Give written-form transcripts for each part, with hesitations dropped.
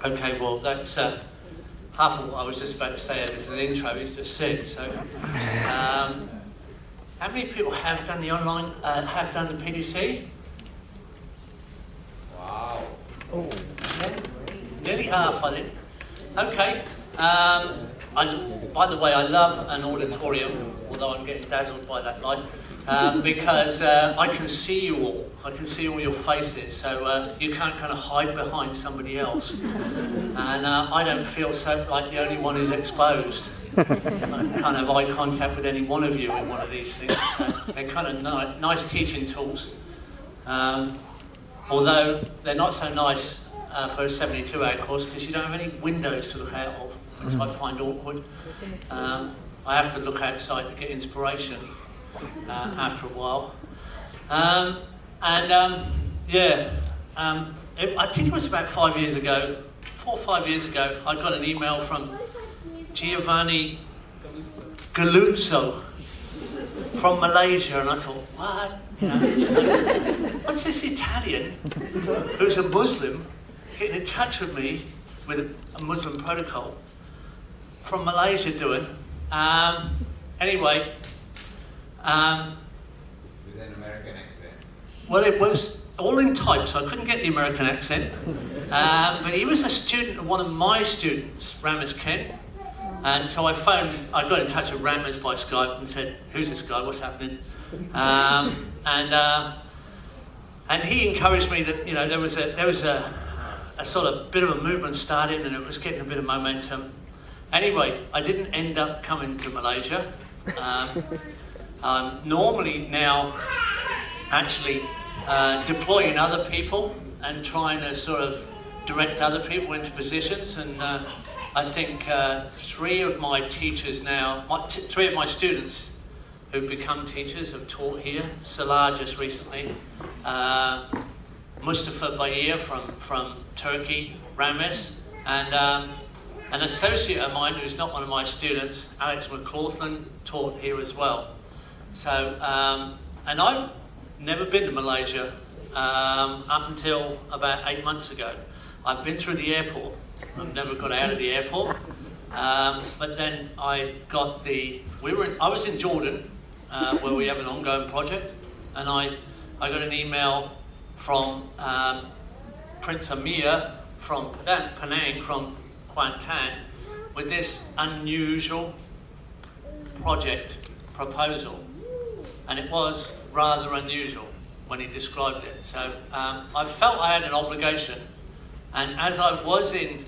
Okay, well, that's half of what I was just about to say as an intro is just said. So, how many people have done the online, have done the PDC? Wow. Oh. Nearly half, I think. Okay. By the way, I love an auditorium, although I'm getting dazzled by that light, because I can see you all. I can see all your faces, so you can't kind of hide behind somebody else. And I don't feel so like the only one who's exposed. Kind of eye contact with any one of you in one of these things. So they're kind of nice teaching tools. Although they're not so nice for a 72-hour course because you don't have any windows to look out of, which I find awkward. I have to look outside to get inspiration after a while. I think it was about 5 years ago, 4 or 5 years ago, I got an email from Giovanni Galuzzo from Malaysia, and I thought, what? You know, what's this Italian who's a Muslim getting in touch with me with a Muslim protocol from Malaysia doing? Anyway. With an American accent. Well, it was all in type, so I couldn't get the American accent. But he was a student of one of my students, Ramis Kent. And so I got in touch with Ramis by Skype and said, who's this guy, what's happening? And he encouraged me that, you know, there was a sort of bit of a movement started and it was getting a bit of momentum. Anyway, I didn't end up coming to Malaysia. Normally now actually deploying other people and trying to sort of direct other people into positions, and I think three of my teachers now, three of my students who've become teachers have taught here. Salah just recently, Mustafa Bayir from Turkey, Ramis, and an associate of mine who's not one of my students, Alex McLaughlin, taught here as well. So, and I've never been to Malaysia up until about 8 months ago. I've been through the airport. I've never got out of the airport. But then I was in Jordan, where we have an ongoing project, and I got an email from Prince Amir from Penang, from Kuantan, with this unusual project proposal, and it was rather unusual when he described it. So I felt I had an obligation, and as I was in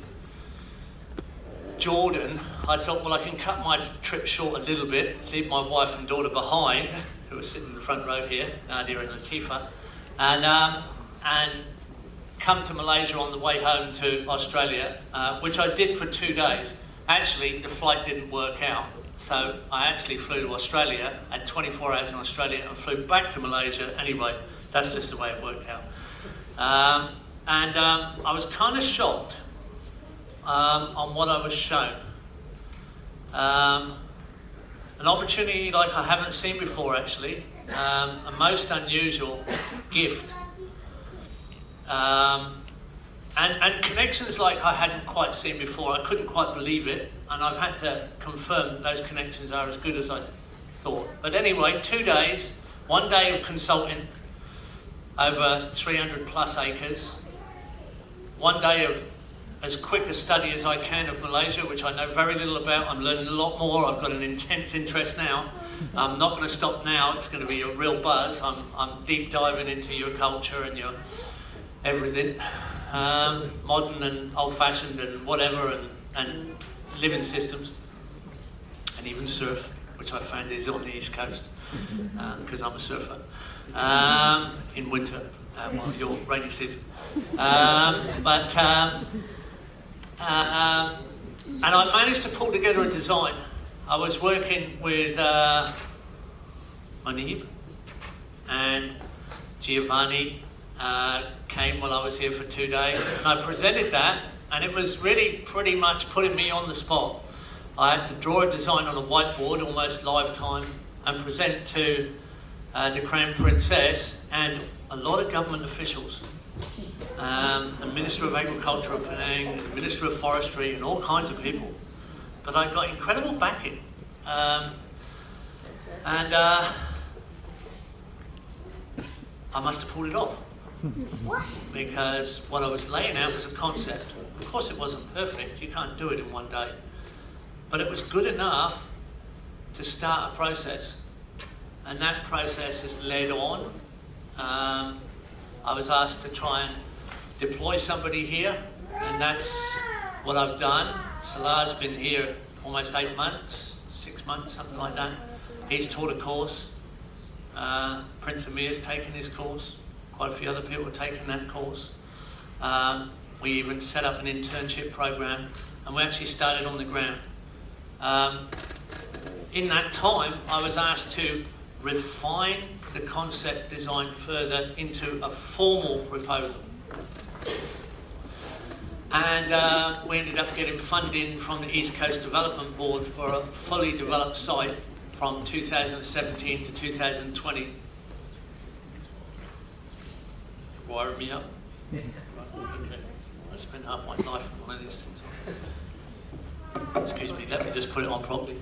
Jordan, I thought, well, I can cut my trip short a little bit, leave my wife and daughter behind, who are sitting in the front row here, Nadia and Latifa, and come to Malaysia on the way home to Australia, which I did for 2 days. Actually, the flight didn't work out, so I actually flew to Australia, had 24 hours in Australia, and flew back to Malaysia. Anyway, that's just the way it worked out. I was kind of shocked on what I was shown. An opportunity like I haven't seen before, actually. A most unusual gift. And connections like I hadn't quite seen before. I couldn't quite believe it, and I've had to confirm that those connections are as good as I thought. But anyway, 2 days, 1 day of consulting over 300 plus acres, 1 day of as quick a study as I can of Malaysia, which I know very little about. I'm learning a lot more. I've got an intense interest now. I'm not going to stop now. It's going to be a real buzz. I'm deep diving into your culture and your everything, modern and old-fashioned and whatever, and living systems, and even surf, which I found is on the East Coast, because I'm a surfer, in winter, while you're rainy season. And I managed to pull together a design. I was working with Manib, and Giovanni came while I was here for 2 days, and I presented that, and it was really pretty much putting me on the spot. I had to draw a design on a whiteboard, almost live time, and present to the Crown Princess and a lot of government officials. the Minister of Agriculture of Penang, the Minister of Forestry, and all kinds of people. But I got incredible backing. And I must have pulled it off. Because what I was laying out was a concept. Of course it wasn't perfect, you can't do it in one day. But it was good enough to start a process. And that process has led on. I was asked to try and deploy somebody here, and that's what I've done. Salah's been here almost 8 months, 6 months, something like that. He's taught a course. Prince Amir's taken his course. Quite a few other people have taken that course. We even set up an internship program, and we actually started on the ground. In that time, I was asked to refine the concept design further into a formal proposal. And we ended up getting funding from the East Coast Development Board for a fully developed site from 2017 to 2020. Wired me up. Okay. I spent half my life on one of these things. Excuse me, let me just put it on properly.